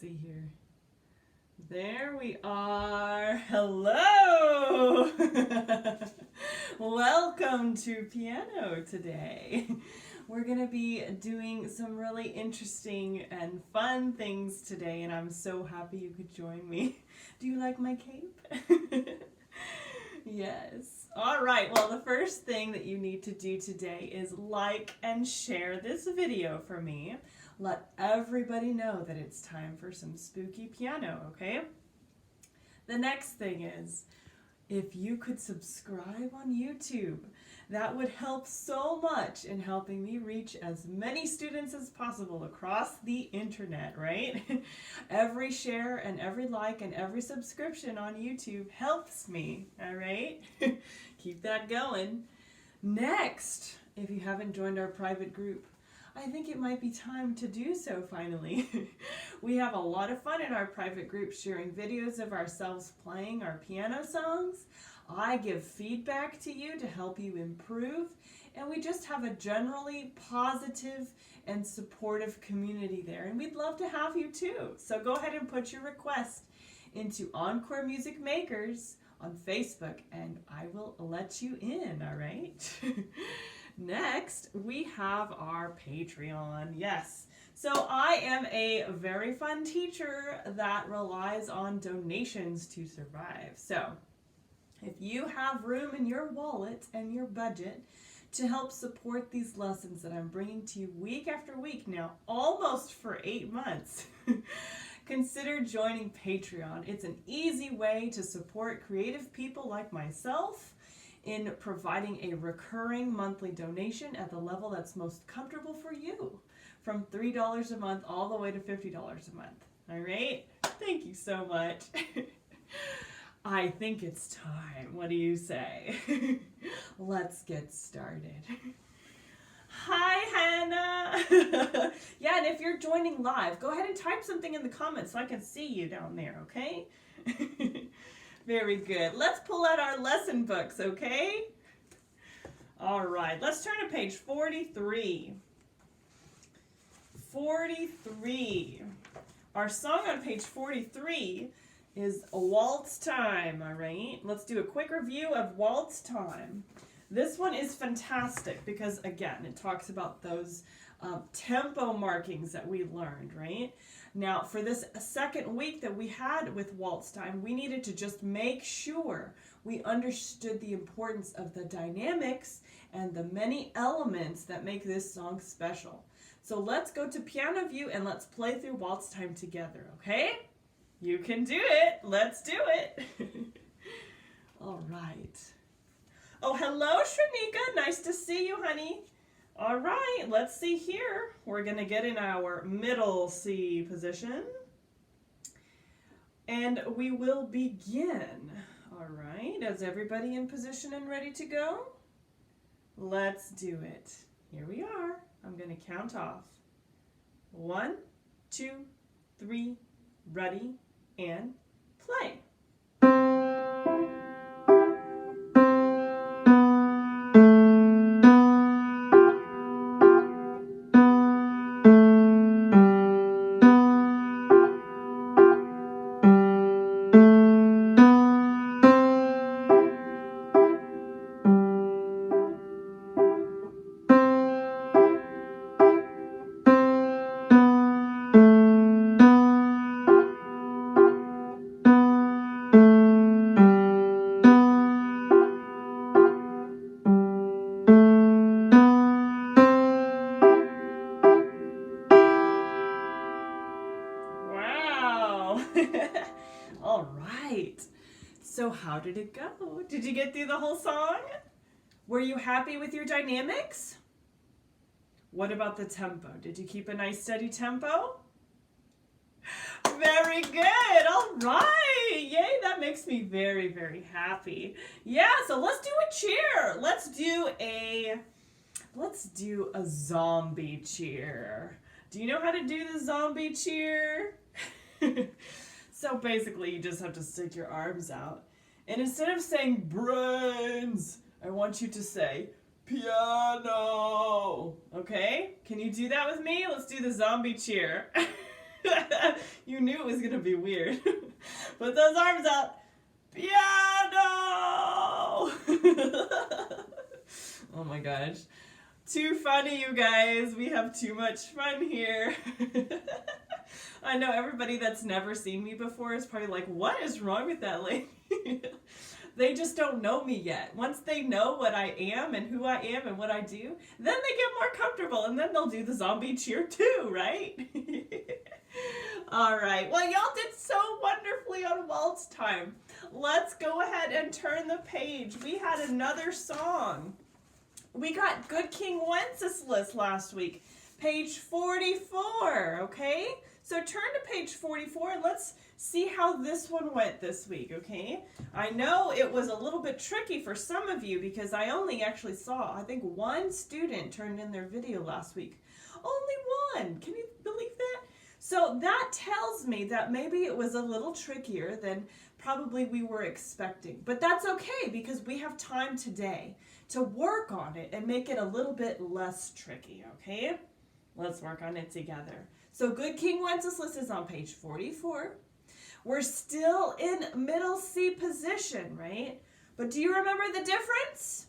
see here. There we are. Hello! Welcome to piano today. We're going to be doing some really interesting and fun things today, and I'm so happy you could join me. Do you like my cape? Yes. All right. Well, the first thing that you need to do today is like and share this video for me. Let everybody know that it's time for some spooky piano, okay? The next thing is, if you could subscribe on YouTube, that would help so much in helping me reach as many students as possible across the internet, right? Every share and every like and every subscription on YouTube helps me, all right? Keep that going. Next, if you haven't joined our private group, I think it might be time to do so finally. We have a lot of fun in our private group sharing videos of ourselves playing our piano songs. I give feedback to you to help you improve, and we just have a generally positive and supportive community there, and we'd love to have you too. So go ahead and put your request into Encore Music Makers on Facebook, and I will let you in, all right? Next, we have our Patreon. Yes. So I am a very fun teacher that relies on donations to survive. So if you have room in your wallet and your budget to help support these lessons that I'm bringing to you week after week now, almost for 8 months, consider joining Patreon. It's an easy way to support creative people like myself in providing a recurring monthly donation at the level that's most comfortable for you, from $3 a month all the way to $50 a month. All right? Thank you so much. I think it's time. What do you say? Let's get started. Hi, Hannah. Yeah, and if you're joining live, go ahead and type something in the comments so I can see you down there, okay? Very good. Let's pull out our lesson books, okay? All right, let's turn to page 43. 43. Our song on page 43 is Waltz Time, all right? Let's do a quick review of Waltz Time. This one is fantastic because, again, it talks about those tempo markings that we learned, right? Now, for this second week that we had with Waltz Time, we needed to just make sure we understood the importance of the dynamics and the many elements that make this song special. So let's go to piano view and let's play through Waltz Time together, okay? You can do it. Let's do it. All right. Oh, hello, Shrenika. Nice to see you, honey. All right, let's see here. We're going to get in our middle C position. And we will begin. All right, is everybody in position and ready to go? Let's do it. Here we are. I'm going to count off. 1, 2, 3, ready, and play. All right. So how did it go? Did you get through the whole song? Were you happy with your dynamics? What about the tempo? Did you keep a nice steady tempo? Very good. All right. Yay, that makes me very, very happy. Yeah, so let's do a cheer. Let's do a zombie cheer. Do you know how to do the zombie cheer? So basically, you just have to stick your arms out. And instead of saying brains, I want you to say piano. Okay? Can you do that with me? Let's do the zombie cheer. You knew it was going to be weird. Put those arms out. Piano! Oh my gosh. Too funny, you guys. We have too much fun here. I know everybody that's never seen me before is probably like, what is wrong with that lady? They just don't know me yet. Once they know what I am and who I am and what I do, then they get more comfortable and then they'll do the zombie cheer too, right? All right. Well, y'all did so wonderfully on waltz time. Let's go ahead and turn the page. We had another song. We got Good King Wenceslas last week. Page 44, okay? So turn to page 44 and let's see how this one went this week, okay? I know it was a little bit tricky for some of you because I only actually saw, I think, one student turned in their video last week. Only one! Can you believe that? So that tells me that maybe it was a little trickier than probably we were expecting. But that's okay because we have time today to work on it and make it a little bit less tricky, okay? Let's work on it together. So Good King Wenceslas is on page 44. We're still in middle C position, right? But do you remember the difference?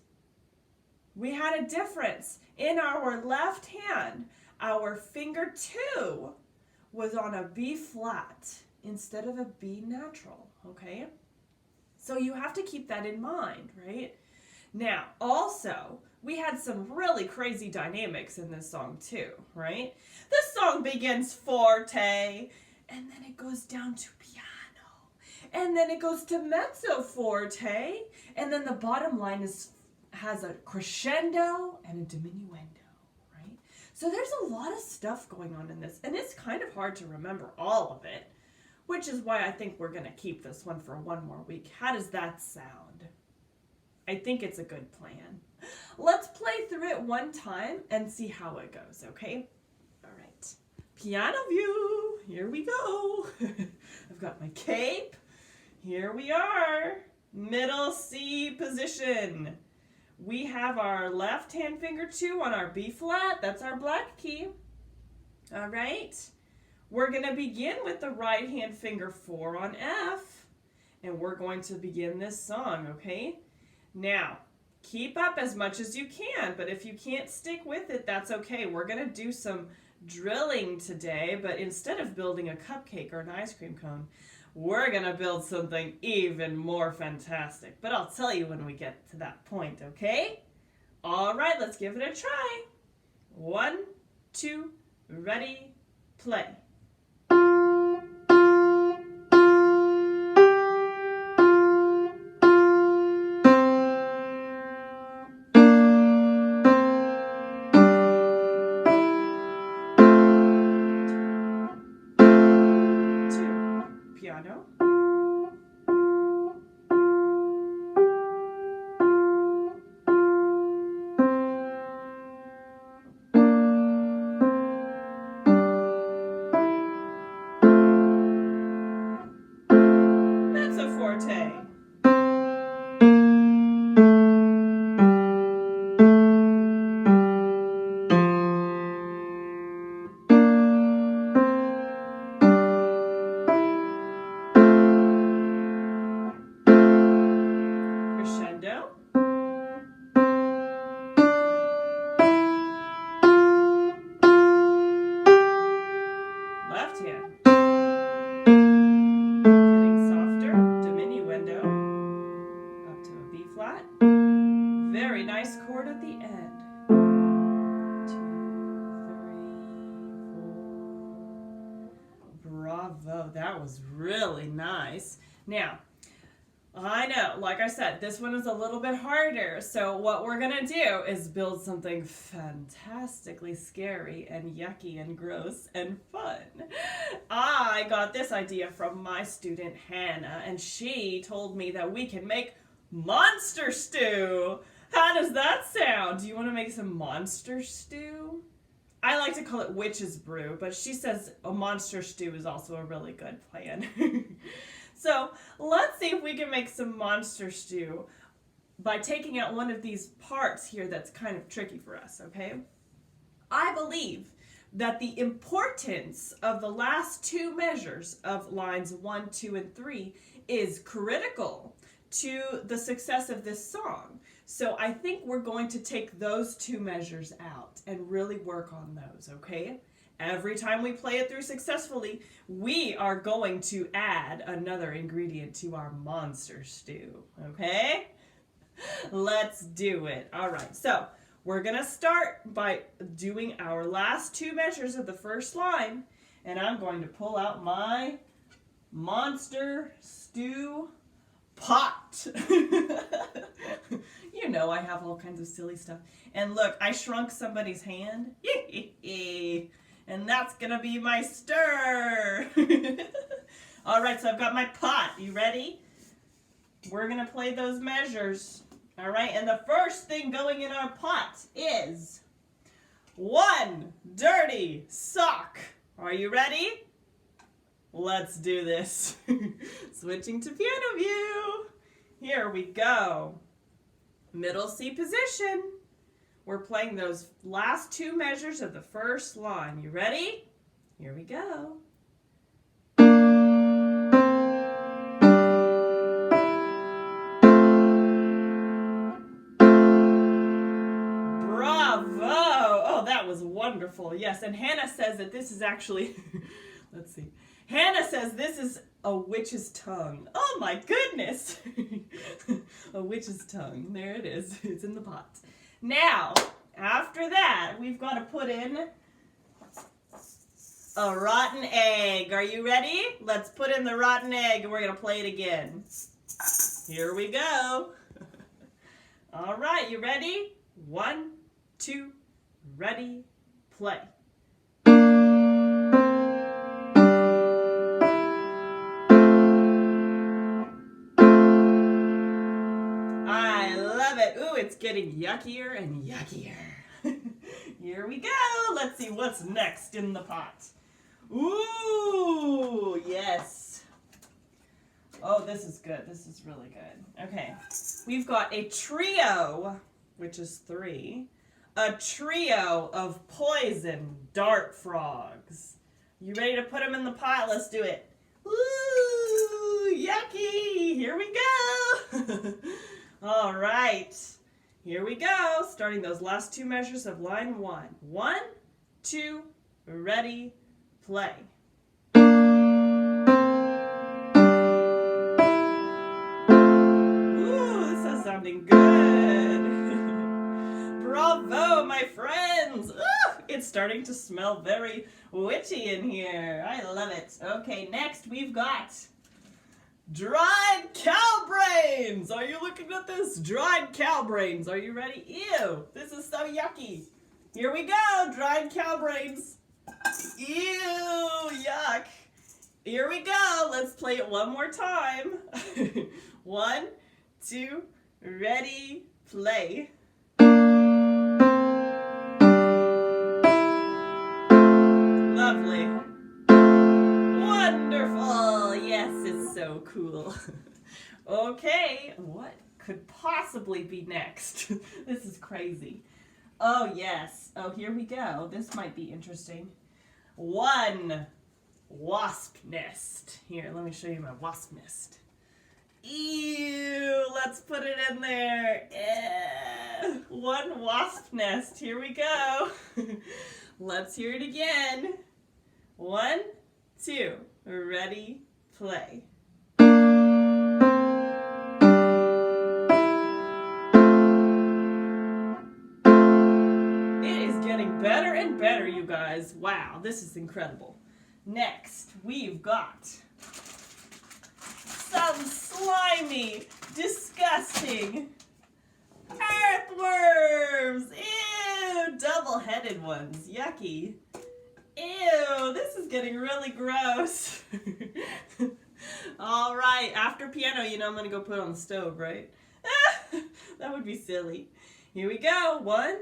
We had a difference. In our left hand, our finger 2 was on a B flat instead of a B natural, okay? So you have to keep that in mind, right? Now, also, we had some really crazy dynamics in this song too, right? This song begins forte, and then it goes down to piano, and then it goes to mezzo forte, and then the bottom line has a crescendo and a diminuendo, right? So there's a lot of stuff going on in this, and it's kind of hard to remember all of it, which is why I think we're going to keep this one for one more week. How does that sound? I think it's a good plan. Let's play through it one time and see how it goes, okay? All right. Piano view. Here we go. I've got my cape. Here we are. Middle C position. We have our left hand finger 2 on our B flat. That's our black key. All right. We're going to begin with the right hand finger 4 on F. And we're going to begin this song, okay? Now, keep up as much as you can, but if you can't stick with it, that's okay. We're going to do some drilling today, but instead of building a cupcake or an ice cream cone, we're going to build something even more fantastic. But I'll tell you when we get to that point, okay? All right, let's give it a try. 1, 2, ready, play. Piano. Mezzo forte. Crescendo. Left hand. Getting softer. Diminuendo. Up to a B flat. Very nice chord at the end. 2, 3, 4. Bravo. That was really nice. Now, I know, like I said, this one is a little bit harder. So what we're going to do is build something fantastically scary and yucky and gross and fun. I got this idea from my student Hannah, and she told me that we can make monster stew. How does that sound? Do you want to make some monster stew? I like to call it witch's brew, but she says a monster stew is also a really good plan. So let's see if we can make some monster stew by taking out one of these parts here that's kind of tricky for us, okay? I believe that the importance of the last two measures of lines 1, 2, and 3 is critical to the success of this song. So I think we're going to take those two measures out and really work on those, okay? Every time we play it through successfully, we are going to add another ingredient to our monster stew, okay? Let's do it. All right, so we're going to start by doing our last two measures of the first line, and I'm going to pull out my monster stew pot. You know I have all kinds of silly stuff. And look, I shrunk somebody's hand. And that's going to be my stir. All right, so I've got my pot. You ready? We're going to play those measures. All right, and the first thing going in our pot is 1 dirty sock. Are you ready? Let's do this. Switching to piano view. Here we go. Middle C position. We're playing those last two measures of the first line. You ready? Here we go. Bravo! Oh, that was wonderful. Yes, and Hannah says that this is actually, let's see. Hannah says this is a witch's tongue. Oh my goodness! A witch's tongue. There it is. It's in the pot. Now, after that, we've got to put in a rotten egg. Are you ready? Let's put in the rotten egg and we're going to play it again. Here we go. All right, you ready? 1, 2, ready, play. Ooh, it's getting yuckier and yuckier. Here we go. Let's see what's next in the pot. Ooh, yes. Oh, this is good. This is really good. Okay. We've got a trio, which is 3. A trio of poison dart frogs. You ready to put them in the pot? Let's do it. Ooh, yucky. Here we go. All right, here we go, starting those last two measures of line 1. 1, 2, ready, play. Ooh, this is sounding good. Bravo, my friends. Ooh, it's starting to smell very witchy in here. I love it. Okay, next we've got dried cow brains! Are you looking at this? Dried cow brains. Are you ready? Ew, this is so yucky. Here we go, dried cow brains. Ew, yuck. Here we go. Let's play it one more time. 1, 2, ready, play. Lovely. Wonderful. Yes, it's so cool. Okay, what could possibly be next? This is crazy. Oh, yes. Oh, here we go. This might be interesting. 1 wasp nest. Here, let me show you my wasp nest. Ew, let's put it in there. 1 wasp nest. Here we go. Let's hear it again. 1, 2, ready, play. It is getting better and better, you guys. Wow, this is incredible. Next, we've got some slimy, disgusting earthworms. Ew, double-headed ones. Yucky. Ew, this is getting really gross. All right, after piano, you know I'm going to go put it on the stove, right? That would be silly. Here we go. 1,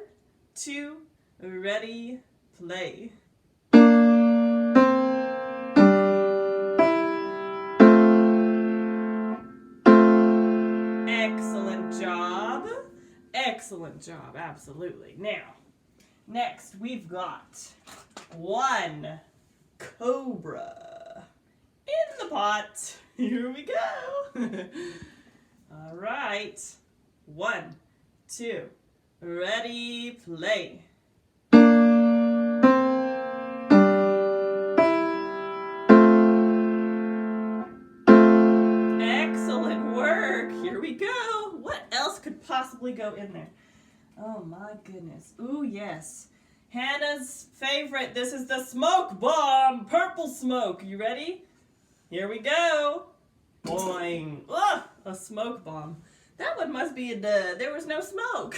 2, ready, play. Excellent job. Excellent job, absolutely. Now, next we've got 1, cobra. In the pot. Here we go. All right. 1, 2, ready, play. Excellent work. Here we go. What else could possibly go in there? Oh my goodness. Ooh, yes. Hannah's favorite. This is the smoke bomb. Purple smoke. You ready? Here we go. Boing. Ugh, a smoke bomb. That one must be a dud. There was no smoke.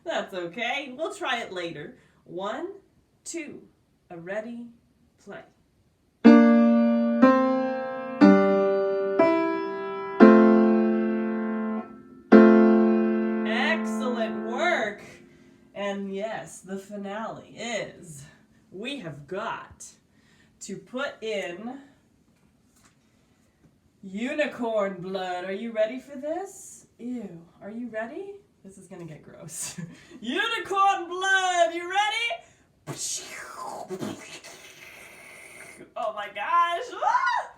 That's okay. We'll try it later. 1, 2, ready, play. Excellent work. And yes, the finale is we have got to put in unicorn blood. Are you ready for this? Ew. Are you ready? This is gonna get gross. Unicorn blood. You ready? Oh my gosh. Ah!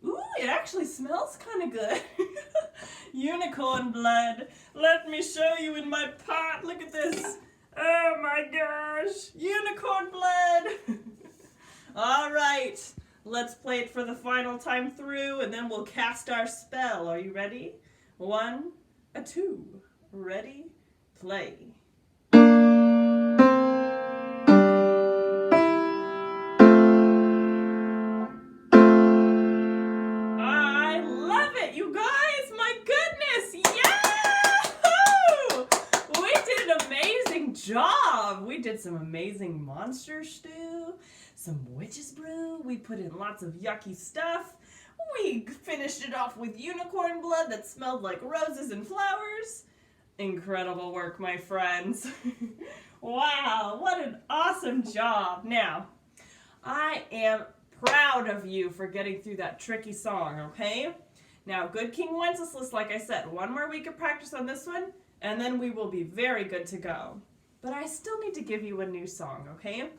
Ooh, it actually smells kind of good. Unicorn blood. Let me show you in my pot. Look at this. Oh my gosh. Unicorn blood. All right. Let's play it for the final time through, and then we'll cast our spell. Are you ready? 1, 2. Ready? Play. I love it, you guys! My goodness! Yahoo! We did an amazing job! We did some amazing monster stew, some witch's brew, we put in lots of yucky stuff, we finished it off with unicorn blood that smelled like roses and flowers. Incredible work, my friends. Wow, what an awesome job. Now, I am proud of you for getting through that tricky song, okay? Now, Good King Wenceslas, like I said, one more week of practice on this one, and then we will be very good to go. But I still need to give you a new song, okay?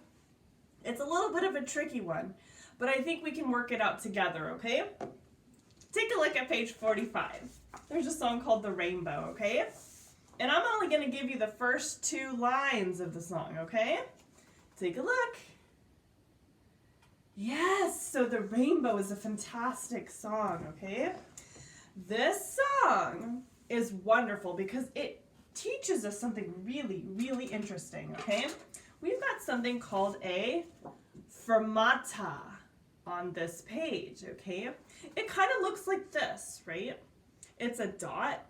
It's a little bit of a tricky one, but I think we can work it out together, okay? Take a look at page 45. There's a song called The Rainbow, okay? And I'm only going to give you the first 2 lines of the song, okay? Take a look. Yes, so The Rainbow is a fantastic song, okay? This song is wonderful because it teaches us something really, really interesting, okay? We've got something called a fermata on this page, okay? It kind of looks like this, right? It's a dot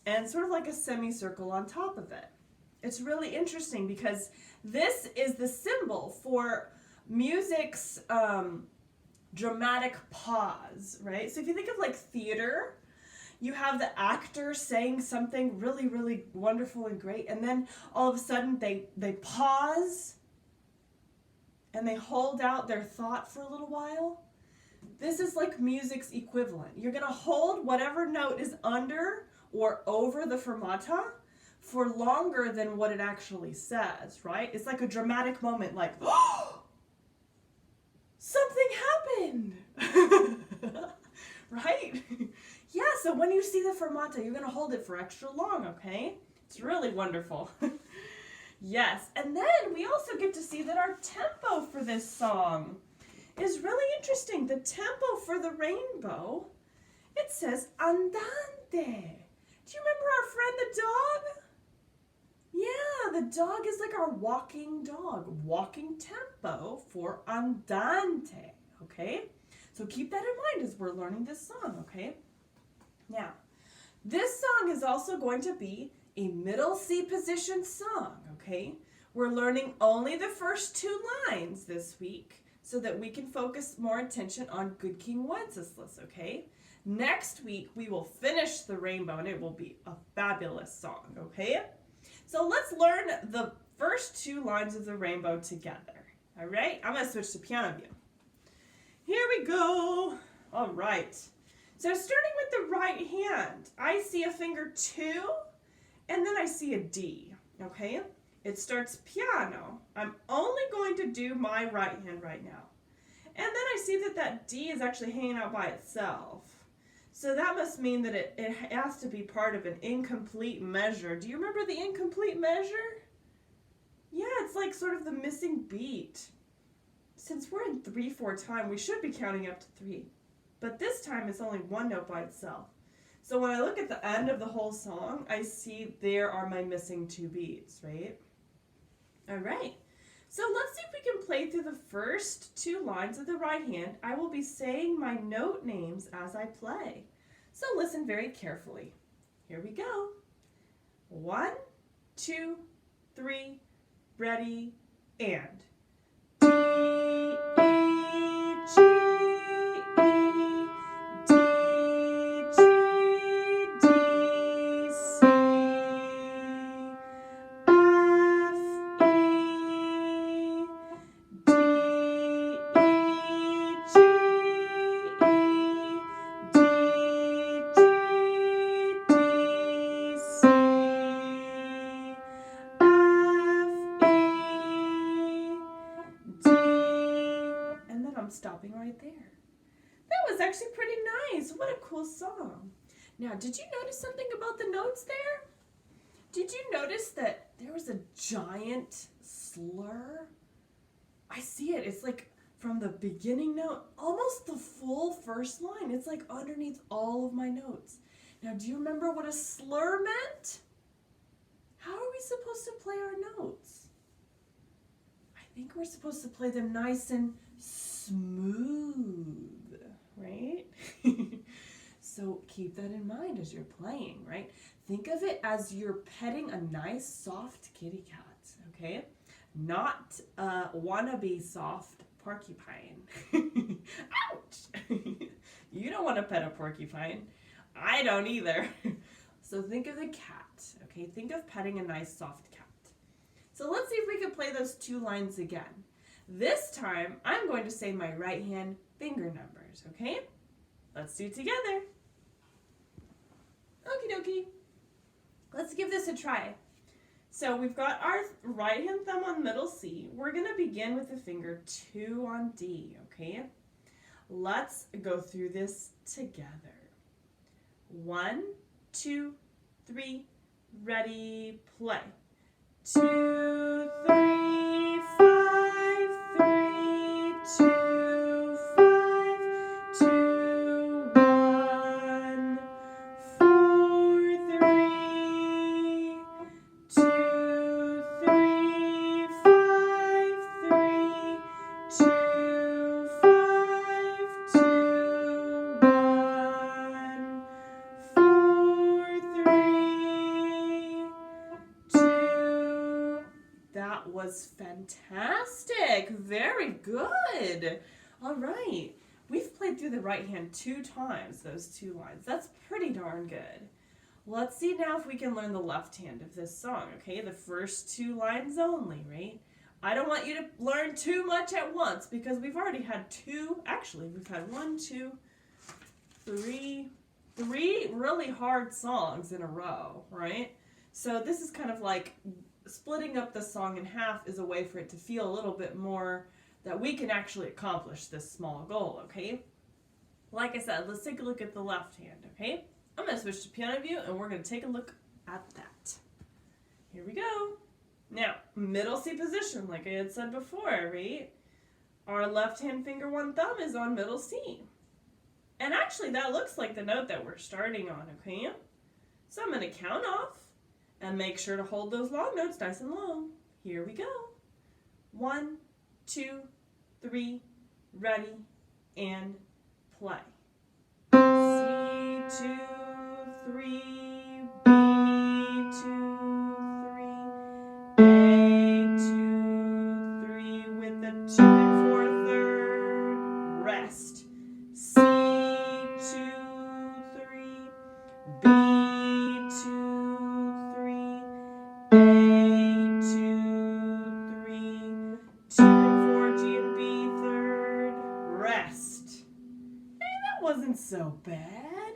and sort of like a semicircle on top of it. It's really interesting because this is the symbol for music's dramatic pause, right? So if you think of like theater, you have the actor saying something really, really wonderful and great, and then all of a sudden they pause and they hold out their thought for a little while. This is like music's equivalent. You're going to hold whatever note is under or over the fermata for longer than what it actually says, right? It's like a dramatic moment, like, oh, something happened, right? Yeah, so when you see the fermata, you're going to hold it for extra long, okay? It's really wonderful. Yes, and then we also get to see that our tempo for this song is really interesting. The tempo for The Rainbow, it says andante. Do you remember our friend the dog? Yeah, the dog is like our walking dog. Walking tempo for andante, okay? So keep that in mind as we're learning this song, okay? Now, this song is also going to be a middle C position song, okay? We're learning only the first 2 lines this week so that we can focus more attention on Good King Wenceslas, okay? Next week, we will finish The Rainbow, and it will be a fabulous song, okay? So let's learn the first 2 lines of The Rainbow together, all right? I'm going to switch to piano view. Here we go. All right. So starting with the right hand, I see a finger 2, and then I see a D, okay? it starts piano. I'm only going to do my right hand right now. And then I see that that D is actually hanging out by itself. So that must mean that it has to be part of an incomplete measure. Do you remember the incomplete measure? Yeah, it's like sort of the missing beat. Since we're in 3/4 time, we should be counting up to 3. But this time it's only one note by itself. So when I look at the end of the whole song, I see there are my missing 2 beats, right? All right. So let's see if we can play through the first 2 lines of the right hand. I will be saying my note names as I play. So listen very carefully. Here we go. 1, 2, 3, ready, and. D, E, G, E, D, G, D, C, F, E, D, E, G, E, D, G, D, C, F, E, D, and then I'm stopping right there. That was actually pretty nice. What a cool song. Now, did you notice something about the notes there? Did you notice that there was a giant slur? I see it. It's like from the beginning note, almost the full first line. It's like underneath all of my notes. Now, do you remember what a slur meant? How are we supposed to play our notes? I think we're supposed to play them nice and smooth, right? So keep that in mind as you're playing, right? Think of it as you're petting a nice, soft kitty cat, okay? Not a wannabe soft porcupine. Ouch! You don't want to pet a porcupine. I don't either. So think of the cat, okay? Think of petting a nice, soft cat. So let's see if we can play those 2 lines again. This time, I'm going to say my right hand finger numbers, okay? Let's do it together. Okie dokie. Let's give this a try. So we've got our right hand thumb on middle C. We're going to begin with the finger 2 on D, okay? Let's go through this together. 1, 2, 3, ready, play. 2, 3, 5, 3, 2, 5, 2, 1, 4, 3, 2, 3, 5, 3, 2, 5, 2, 1, 4, 3, 2. That was fantastic. Very good. All right. We've played through the right hand 2 times, those 2 lines. That's pretty darn good. Let's see now if we can learn the left hand of this song, okay? The first 2 lines only, right? I don't want you to learn too much at once because we've already had 2, actually, we've had 1, 2, 3 really hard songs in a row, right? So this is kind of like splitting up the song in half is a way for it to feel a little bit more that we can actually accomplish this small goal, okay? Like I said, let's take a look at the left hand, okay? I'm going to switch to piano view and we're going to take a look at that. Here we go. Now, middle C position, like I had said before, right? Our left hand finger 1 thumb is on middle C. And actually that looks like the note that we're starting on, okay? So I'm going to count off and make sure to hold those long notes nice and long. Here we go. 1, 2, 3, ready, and play. C, 2, 3, B, 2, 3, A, 2, 3, with the 2 and 4 third, rest. C, 2, 3, B, 2, 3, A, 2, 3, 2 and 4, G and B third, rest. Hey, that wasn't so bad.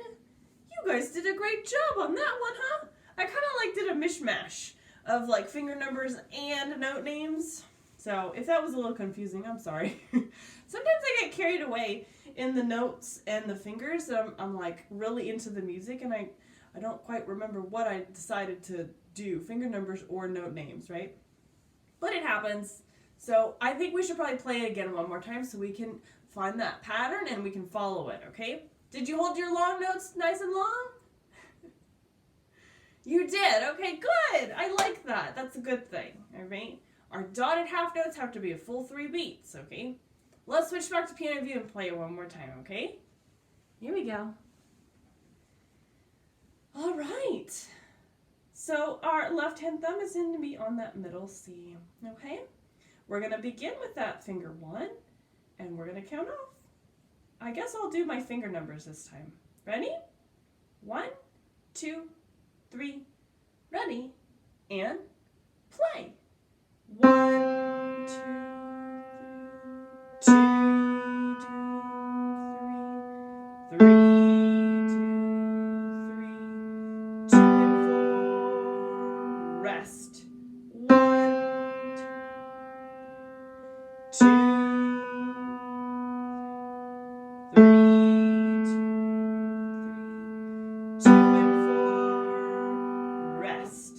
You guys did a great job on that one, huh? I kind of like did a mishmash of like finger numbers and note names. So if that was a little confusing, I'm sorry. Sometimes I get carried away in the notes and the fingers. I'm like really into the music, and I don't quite remember what I decided to do, finger numbers or note names, right? But it happens. So I think we should probably play it again one more time so we can find that pattern and we can follow it, okay? Did you hold your long notes nice and long? You did. Okay, good. I like that. That's a good thing, all right? Our dotted half notes have to be a full 3 beats, okay? Let's switch back to piano view and play it one more time, okay? Here we go. All right. So our left-hand thumb is going to be on that middle C, okay? We're going to begin with that finger 1, and we're going to count off. I guess I'll do my finger numbers this time. Ready? 1, 2, 3, ready, and play. 1, 2, 2, 2, 3, 3, 2, 3, 2 and 4, rest. 1, 2, 3, 2 and 4, rest.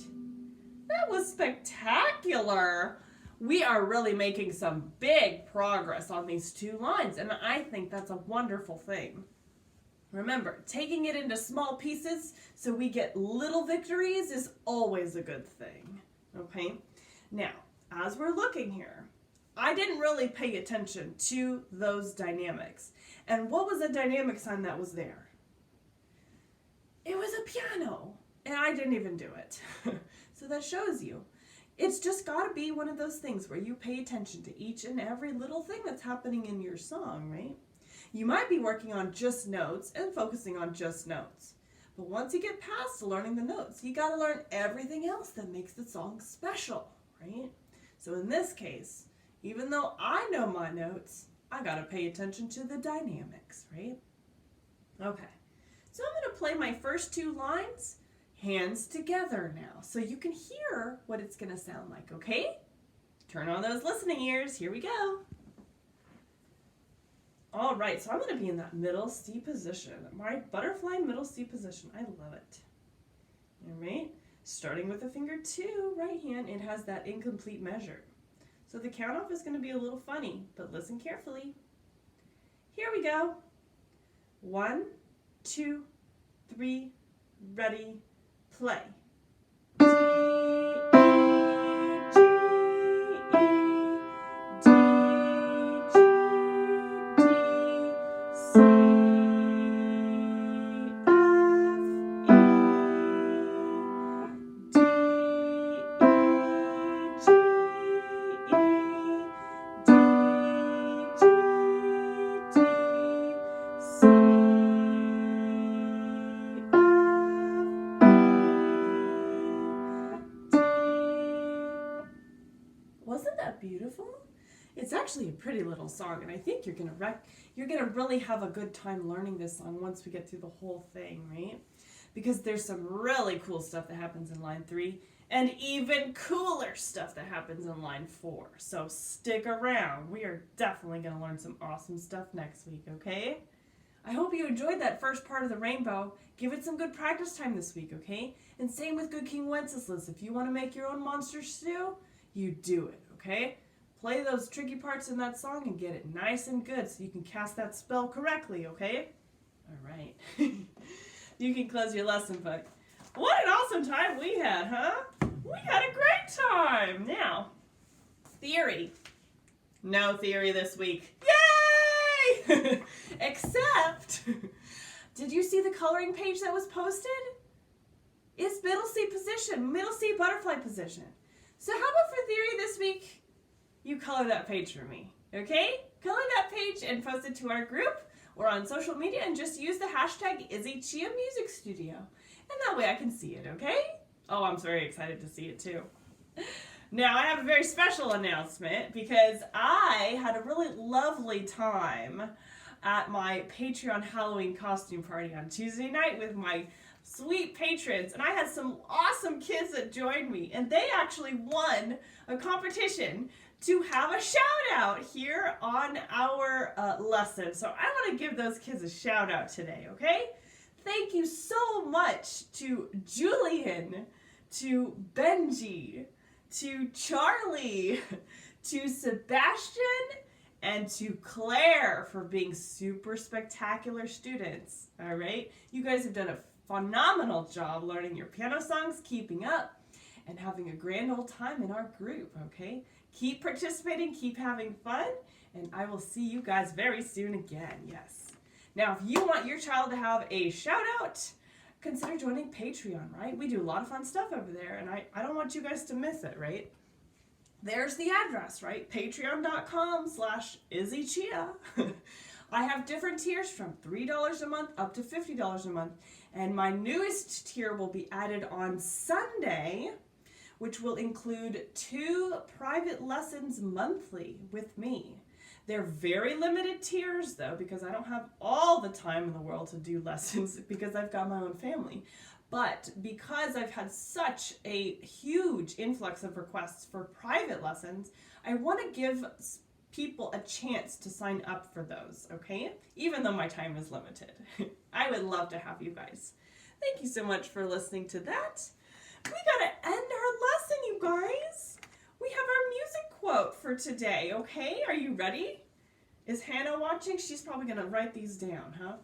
That was spectacular. We are really making some big progress on these 2 lines, and I think that's a wonderful thing. Remember, taking it into small pieces so we get little victories is always a good thing, okay? Now, as we're looking here, I didn't really pay attention to those dynamics. And what was the dynamic sign that was there? It was a piano, and I didn't even do it. So that shows you. It's just got to be one of those things where you pay attention to each and every little thing that's happening in your song, right? You might be working on just notes and focusing on just notes. But once you get past learning the notes, you got to learn everything else that makes the song special, right? So in this case, even though I know my notes, I got to pay attention to the dynamics, right? Okay, so I'm going to play my first 2 lines hands together now, so you can hear what it's going to sound like, okay? Turn on those listening ears. Here we go. All right, so I'm going to be in that middle C position, my butterfly middle C position. I love it. All right, starting with the finger 2, right hand, it has that incomplete measure. So the count off is going to be a little funny, but listen carefully. Here we go. 1, 2, 3, ready, play. D, E, G, E, D, G, D, C, F, E, D, E, G, E, D, G, D, C, Wasn't that beautiful? It's actually a pretty little song, and I think you're gonna really have a good time learning this song once we get through the whole thing, right? Because there's some really cool stuff that happens in line 3, and even cooler stuff that happens in line 4. So stick around. We are definitely gonna learn some awesome stuff next week, okay? I hope you enjoyed that first part of the rainbow. Give it some good practice time this week, okay? And same with Good King Wenceslas. If you want to make your own monster stew, you do it, okay? Play those tricky parts in that song and get it nice and good so you can cast that spell correctly, okay? All right. You can close your lesson book. What an awesome time we had, huh? We had a great time. Now, theory. No theory this week. Yay! Except, did you see the coloring page that was posted? It's middle C position, middle C butterfly position. So how about for theory this week, you color that page for me, okay? Color that page and post it to our group or on social media and just use the hashtag IzzyChia and that way I can see it, okay? Oh, I'm very excited to see it too. Now, I have a very special announcement because I had a really lovely time at my Patreon Halloween costume party on Tuesday night with my sweet patrons, and I had some awesome kids that joined me, and they actually won a competition to have a shout out here on our lesson. So I want to give those kids a shout out today, okay? Thank you so much to Julian, to Benji, to Charlie, to Sebastian, and to Claire for being super spectacular students, all right? You guys have done a phenomenal job learning your piano songs, keeping up, and having a grand old time in our group, okay? Keep participating, keep having fun, and I will see you guys very soon again, yes. Now, if you want your child to have a shout out, consider joining Patreon, right? We do a lot of fun stuff over there, and I don't want you guys to miss it, right? There's the address, right? Patreon.com/IzzyChia. I have different tiers from $3 a month up to $50 a month. And my newest tier will be added on Sunday, which will include 2 private lessons monthly with me. They're very limited tiers though, because I don't have all the time in the world to do lessons because I've got my own family. But because I've had such a huge influx of requests for private lessons, I want to give people a chance to sign up for those, okay? Even though my time is limited. I would love to have you guys. Thank you so much for listening to that. We gotta end our lesson, you guys. We have our music quote for today, okay? Are you ready? Is Hannah watching? She's probably gonna write these down, huh?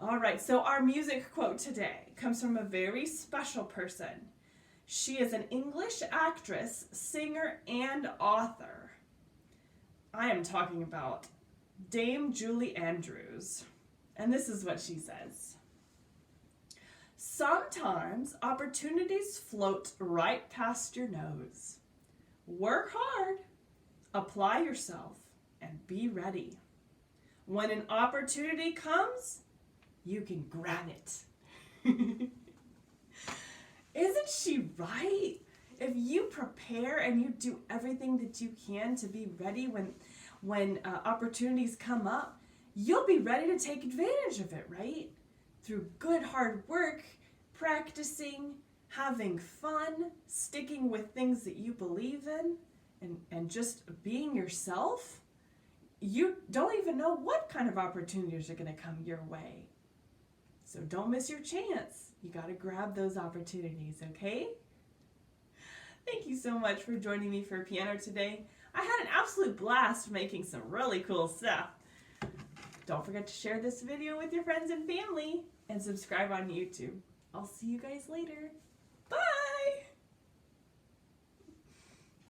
All right, so our music quote today comes from a very special person. She is an English actress, singer, and author. I am talking about Dame Julie Andrews. And this is what she says. Sometimes opportunities float right past your nose. Work hard, apply yourself, and be ready. When an opportunity comes, you can grab it. Isn't she right? If you prepare and you do everything that you can to be ready when opportunities come up, you'll be ready to take advantage of it, right? Through good hard work, practicing, having fun, sticking with things that you believe in, and just being yourself, you don't even know what kind of opportunities are going to come your way. So don't miss your chance. You got to grab those opportunities, okay? Thank you so much for joining me for piano today. I had an absolute blast making some really cool stuff. Don't forget to share this video with your friends and family and subscribe on YouTube. I'll see you guys later.